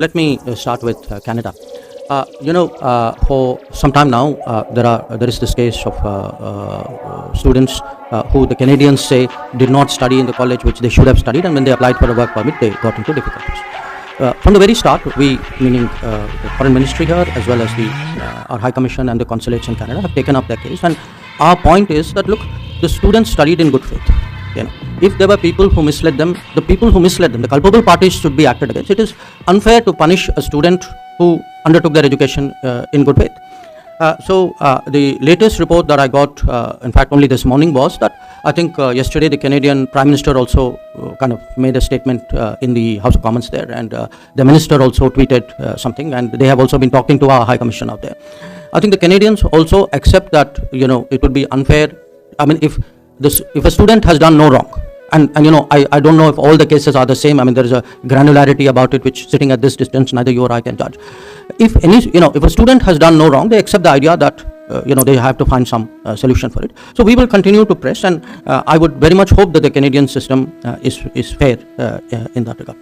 Let me start with Canada. For some time now, there is this case of students who the Canadians say did not study in the college which they should have studied, and when they applied for a work permit, they got into difficulties. From the very start, we, meaning the Foreign Ministry here, as well as our High Commission and the consulates in Canada, have taken up their case. And our point is that, look, the students studied in good faith. If there were people who misled them, the culpable parties should be acted against. It is unfair to punish a student who undertook their education in good faith. So the latest report that I got, in fact only this morning, was that I think yesterday the Canadian Prime Minister also kind of made a statement in the House of Commons there, and the Minister also tweeted something, and they have also been talking to our High Commission out there. I think the Canadians also accept that, it would be unfair. I mean, if a student has done no wrong, and I don't know if all the cases are the same. I mean, there is a granularity about it which, sitting at this distance, neither you or I can judge. If a student has done no wrong, they accept the idea that they have to find some solution for it. So we will continue to press, and I would very much hope that the Canadian system is fair in that regard.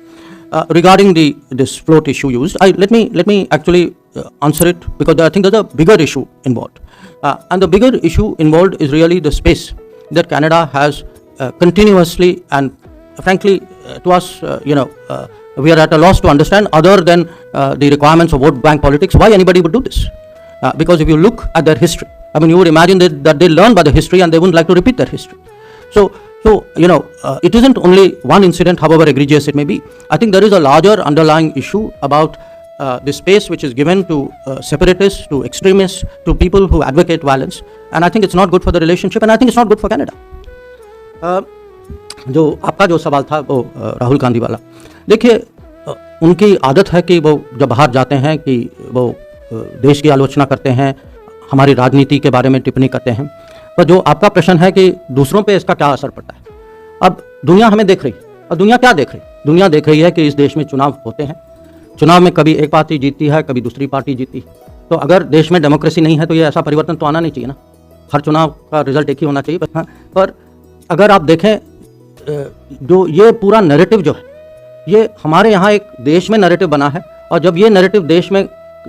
Regarding this float issue used, let me actually answer it, because I think there's a bigger issue involved, and the bigger issue involved is really the space that Canada has continuously, and frankly to us, we are at a loss to understand, other than the requirements of vote bank politics, why anybody would do this. Because if you look at their history, I mean, you would imagine that they learn by the history and they wouldn't like to repeat their history. So it isn't only one incident, however egregious it may be. I think there is a larger underlying issue about the space which is given to separatists, to extremists, to people who advocate violence, and I think it's not good for the relationship, and I think it's not good for Canada. जो आपका जो सवाल था वो राहुल गांधी वाला, देखिए, उनकी आदत है कि वो जब बाहर जाते हैं कि वो देश की आलोचना करते हैं, हमारी राजनीति के बारे में टिप्पणी करते हैं, पर जो आपका प्रश्न है कि दूसरों पे इसका क्या असर पड़ता है, अब दुनिया हमें देख रही है, और दुनिया क्या देख रही है? दुनिया देख रही है कि इस देश में चुनाव होते हैं, चुनाव में कभी एक पार्टी जीतती है, कभी दूसरी पार्टी जीतती है। तो अगर देश में डेमोक्रेसी नहीं है तो ये ऐसा परिवर्तन तो आना नहीं चाहिए ना, हर चुनाव का रिजल्ट एक ही होना चाहिए। पर अगर आप देखें, जो ये पूरा नैरेटिव जो है, ये हमारे यहाँ एक देश में नैरेटिव बना है, और जब ये नैरेटिव देश में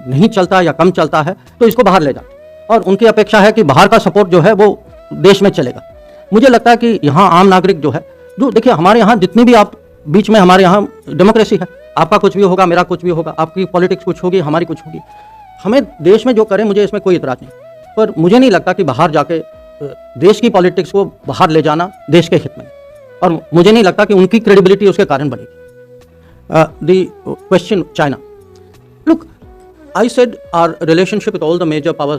नहीं चलता या कम चलता है तो इसको बाहर ले जाते हैं, और उनकी अपेक्षा है कि बाहर का सपोर्ट जो है वो देश में चलेगा। मुझे लगता है कि यहाँ आम नागरिक जो है, जो देखिए, हमारे यहाँ जितनी भी आप बीच में, हमारे यहाँ डेमोक्रेसी है, आपका कुछ भी होगा, मेरा कुछ भी होगा, आपकी पॉलिटिक्स कुछ होगी, हमारी कुछ होगी, हमें देश में जो करें, मुझे इसमें कोई इतराज़ नहीं, पर मुझे नहीं लगता कि बाहर जाके देश की पॉलिटिक्स को बाहर ले जाना देश के हित में, और मुझे नहीं लगता कि उनकी क्रेडिबिलिटी उसके कारण बढ़ेगी। The question China, look, I said our relationship with all the major power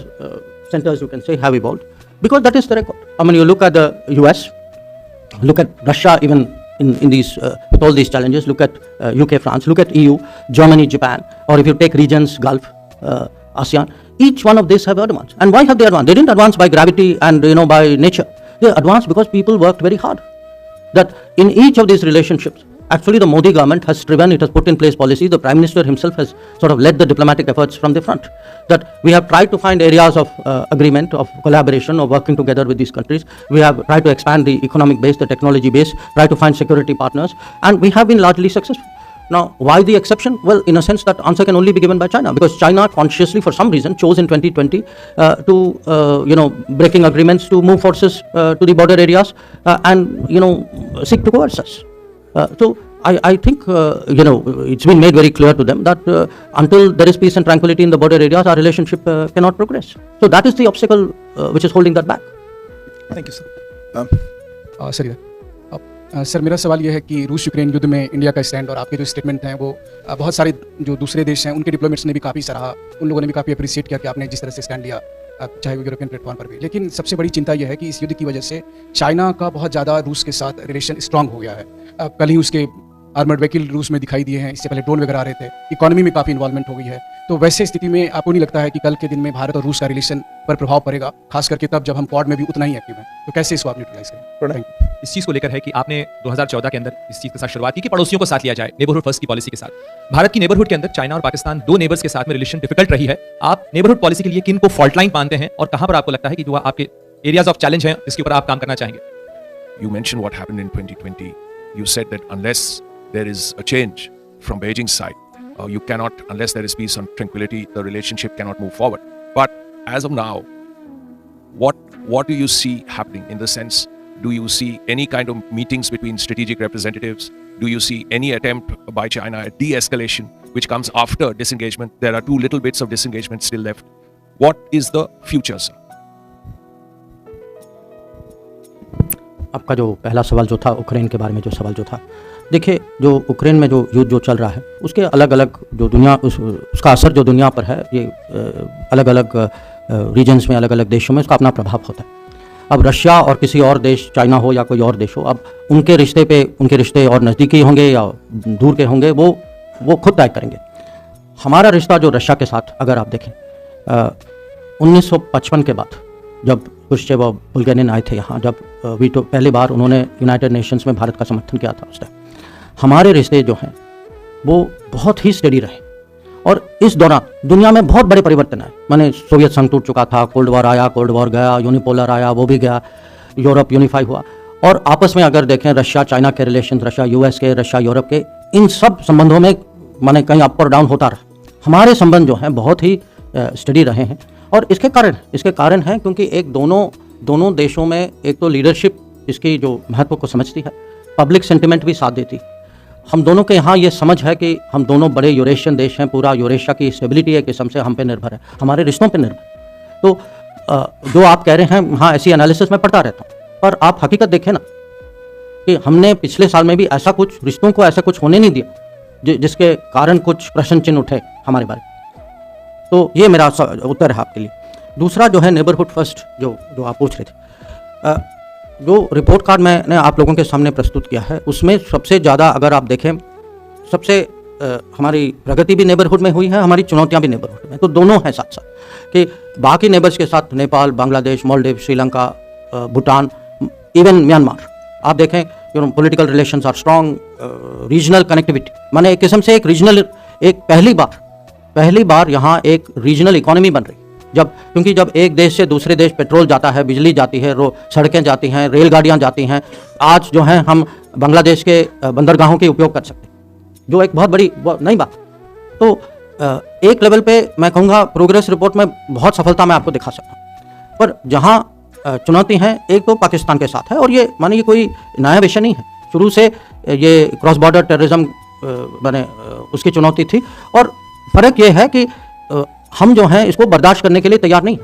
centers, you can say, have evolved, because that is the record. I mean, you look at the US, look at Russia, even in these with all these challenges, look at UK, France, look at EU, Germany, Japan, or if you take regions, Gulf, ASEAN, each one of these have advanced. And why have they advanced? They didn't advance by gravity and by nature. They advanced because people worked very hard. That in each of these relationships, actually the Modi government has striven, it has put in place policies. The Prime Minister himself has sort of led the diplomatic efforts from the front. That we have tried to find areas of agreement, of collaboration, of working together with these countries. We have tried to expand the economic base, the technology base, try to find security partners, and we have been largely successful. Now, why the exception? Well, in a sense, that answer can only be given by China, because China consciously, for some reason, chose in 2020 to, breaking agreements, to move forces to the border areas and, seek to coerce us. So I think, it's been made very clear to them that until there is peace and tranquility in the border areas, our relationship cannot progress. So that is the obstacle which is holding that back. Thank you, sir. Sir, मेरा सवाल यह है कि रूस Ukraine युद्ध में India का stand और आपके जो स्टेटमेंट हैं वो बहुत सारे जो दूसरे देश हैं उनके डिप्लोमेट्स ने भी काफ़ी सराहा, उन लोगों ने भी काफ़ी अप्रिशिएट किया कि आपने जिस तरह से स्टैंड लिया, चाहे वो यूरोपियन प्लेटफॉर्म पर भी। लेकिन सबसे बड़ी चिंता यह है कि इस युद्ध की वजह से चाइना का बहुत ज़्यादा रूस के साथ रिलेशन स्ट्रांग हो गया है। कल ही उसके आर्मर्ड व्हीकल रूस में दिखाई दिए हैं, इससे पहले ड्रोन वगैरह आ रहे थे, इकोनॉमी में काफ़ी इन्वॉल्वमेंट हो गई है। तो वैसे स्थिति में आपको नहीं लगता है कि कल के दिन में भारत और रूस का रिलेशन पर प्रभाव पड़ेगा, खास करके तब जब हम क्वाड में भी उतना ही एक्टिव हैं? तो कैसे इसको आप न्यूट्रलाइज करें? इस चीज़ को लेकर है कि आपने 2014 के अंदर इस चीज़ के साथ शुरुआत की कि पड़ोसियों को साथ लिया जाए, नेबरहुड फर्स्ट की पॉलिसी के साथ। भारत की नेबरहुड के अंदर चाइना और पाकिस्तान, दो नेबर्स के साथ में रिलेशन डिफिकल्ट रही है। आप नेबरहुड पॉलिसी के लिए किन को फॉल्ट लाइन मानते हैं, और कहां पर आपको लगता है कि जो आपके एरियाज ऑफ चैलेंज हैं जिसके ऊपर आप काम करना चाहेंगे? You mentioned what happened in 2020. You said that unless there is a change from Beijing's side, You cannot, unless there is peace and tranquility, the relationship cannot move forward. But as of now, what do you see happening in the sense? Do you see any kind of meetings between strategic representatives? Do you see any attempt by China at de-escalation, which comes after disengagement? There are two little bits of disengagement still left. What is the future, sir? आपका जो पहला सवाल जो था Ukraine के बारे में जो सवाल जो था, देखिए जो यूक्रेन में जो युद्ध जो चल रहा है उसके अलग अलग जो दुनिया उसका असर जो दुनिया पर है, ये अलग अलग रीजन्स में अलग अलग देशों में उसका अपना प्रभाव होता है। अब रशिया और किसी और देश, चाइना हो या कोई और देश हो, अब उनके रिश्ते और नज़दीकी होंगे या दूर के होंगे, वो खुद तय करेंगे। हमारा रिश्ता जो रशिया के साथ अगर आप देखें 1955 के बाद जब खुर्शचेव और बुल्गेरिन आए थे यहाँ, जब वीटो पहली बार उन्होंने यूनाइटेड नेशंस में भारत का समर्थन किया था, उस टाइम हमारे रिश्ते जो हैं वो बहुत ही स्टेडी रहे। और इस दौरान दुनिया में बहुत बड़े परिवर्तन आए। माने सोवियत संघ टूट चुका था, कोल्ड वॉर आया, कोल्ड वॉर गया, यूनिपोलर आया, वो भी गया, यूरोप यूनिफाई हुआ। और आपस में अगर देखें रशिया चाइना के रिलेशन, रशिया यूएस के, रशिया यूरोप के, इन सब संबंधों में माने कहीं अप और डाउन होता रहा। हमारे संबंध जो हैं बहुत ही स्टडी रहे हैं। और इसके कारण है क्योंकि एक दोनों देशों में एक तो लीडरशिप इसकी जो महत्व को समझती है, पब्लिक सेंटिमेंट भी साथ देती। हम दोनों के यहाँ ये समझ है कि हम दोनों बड़े यूरेशियन देश हैं, पूरा यूरेशिया की स्टेबिलिटी एक किस्म से हम पे निर्भर है, हमारे रिश्तों पे निर्भर। तो जो आप कह रहे हैं, हाँ ऐसी एनालिसिस में पढ़ता रहता हूँ, पर आप हकीकत देखें ना कि हमने पिछले साल में भी ऐसा कुछ रिश्तों को ऐसा कुछ होने नहीं दिया जिसके कारण कुछ प्रश्न चिन्ह उठे हमारे बारे में। तो ये मेरा उत्तर है आपके लिए। दूसरा जो है नेबरहुड फर्स्ट जो आप पूछ रहे थे, जो रिपोर्ट कार्ड मैंने आप लोगों के सामने प्रस्तुत किया है उसमें सबसे ज़्यादा अगर आप देखें, सबसे हमारी प्रगति भी नेबरहुड में हुई है, हमारी चुनौतियां भी नेबरहुड में, तो दोनों हैं साथ साथ कि बाकी नेबर्स के साथ नेपाल, बांग्लादेश, मालदीव, श्रीलंका, भूटान, इवन म्यांमार, आप देखें political relations are strong, regional connectivity, माने एक किस्म से एक रीजनल, एक पहली बार यहाँ एक रीजनल इकोनॉमी बन रही, क्योंकि जब एक देश से दूसरे देश पेट्रोल जाता है, बिजली जाती है, सड़कें जाती हैं, रेलगाड़ियाँ जाती हैं, आज जो हैं हम बांग्लादेश के बंदरगाहों के उपयोग कर सकते हैं, जो एक बहुत बड़ी नई बात। तो एक लेवल पे मैं कहूँगा प्रोग्रेस रिपोर्ट में बहुत सफलता मैं आपको दिखा सकता हूँ, पर जहाँ चुनौती हैं एक तो पाकिस्तान के साथ है, और ये माने ये कोई नया विषय नहीं है, शुरू से ये क्रॉस बॉर्डर टेररिज्म माने उसकी चुनौती थी। और फ़र्क ये है कि हम जो हैं इसको बर्दाश्त करने के लिए तैयार नहीं।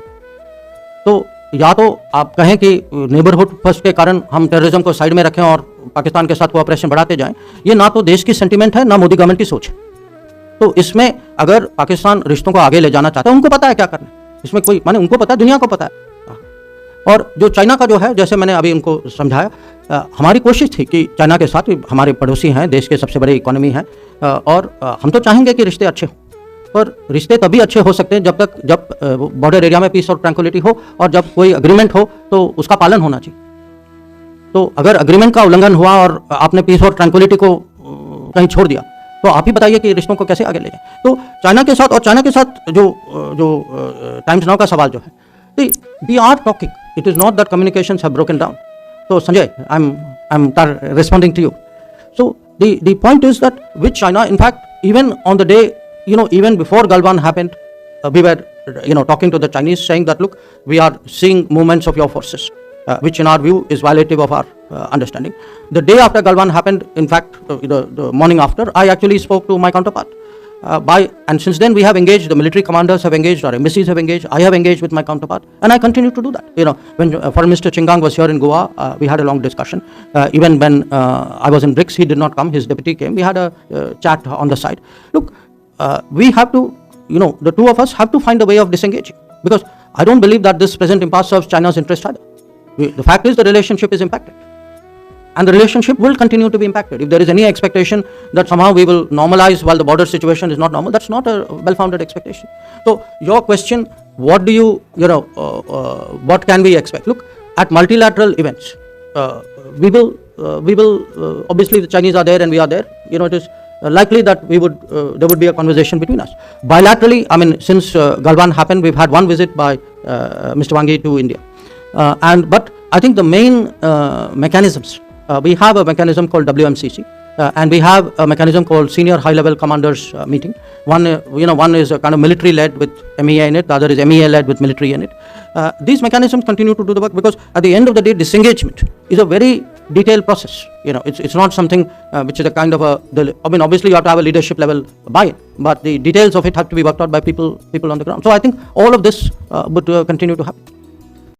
तो या तो आप कहें कि नेबरहुड फर्स्ट के कारण हम टेररिज्म को साइड में रखें और पाकिस्तान के साथ कोऑपरेशन बढ़ाते जाएं, ये ना तो देश की सेंटीमेंट है ना मोदी गवर्नमेंट की सोच है। तो इसमें अगर पाकिस्तान रिश्तों को आगे ले जाना चाहता है, उनको पता है क्या करना है, इसमें कोई माने उनको पता है, दुनिया को पता है। और जो चाइना का जो है, जैसे मैंने अभी उनको समझाया, हमारी कोशिश थी कि चाइना के साथ हमारे पड़ोसी हैं, देश के सबसे बड़े इकोनॉमी हैं, और हम तो चाहेंगे कि रिश्ते अच्छे हों, पर रिश्ते तभी अच्छे हो सकते हैं जब बॉर्डर एरिया में पीस और ट्रैंक्विलिटी हो, और जब कोई अग्रीमेंट हो तो उसका पालन होना चाहिए। तो अगर अग्रीमेंट का उल्लंघन हुआ और आपने पीस और ट्रैंक्विलिटी को कहीं छोड़ दिया, तो आप ही बताइए कि रिश्तों को कैसे आगे ले जाएं। तो चाइना के साथ जो टाइम्स नाउ का सवाल जो है, we are talking, it is not that communications have broken down. So Sanjay, I'm responding to you. So the point is that with China, in fact, even on the day, even before Galwan happened, we were, talking to the Chinese, saying that look, we are seeing movements of your forces, which in our view is violative of our understanding. The day after Galwan happened, in fact, the morning after, I actually spoke to my counterpart. And since then we have engaged, the military commanders have engaged, our embassies have engaged, I have engaged with my counterpart, and I continue to do that. When Foreign Minister Chingang was here in Goa, we had a long discussion. Even when I was in BRICS, he did not come, his deputy came, we had a chat on the side. Look, we have to, the two of us have to find a way of disengaging, because I don't believe that this present impasse serves China's interest either. The fact is the relationship is impacted. And the relationship will continue to be impacted. If there is any expectation that somehow we will normalize while the border situation is not normal, that's not a well-founded expectation. So your question, what do you, what can we expect? Look, at multilateral events, we will obviously the Chinese are there and we are there. It is likely that there would be a conversation between us. Bilaterally, since Galwan happened, we've had one visit by Mr. Wang Yi to India. But I think the main mechanisms, we have a mechanism called WMCC, and we have a mechanism called senior high-level commanders meeting. One is a kind of military-led with MEA in it. The other is MEA-led with military in it. These mechanisms continue to do the work because at the end of the day, disengagement is a very detailed process. It's not something which is a kind of obviously you have to have a leadership level buy-in, but the details of it have to be worked out by people on the ground. So I think all of this would continue to happen.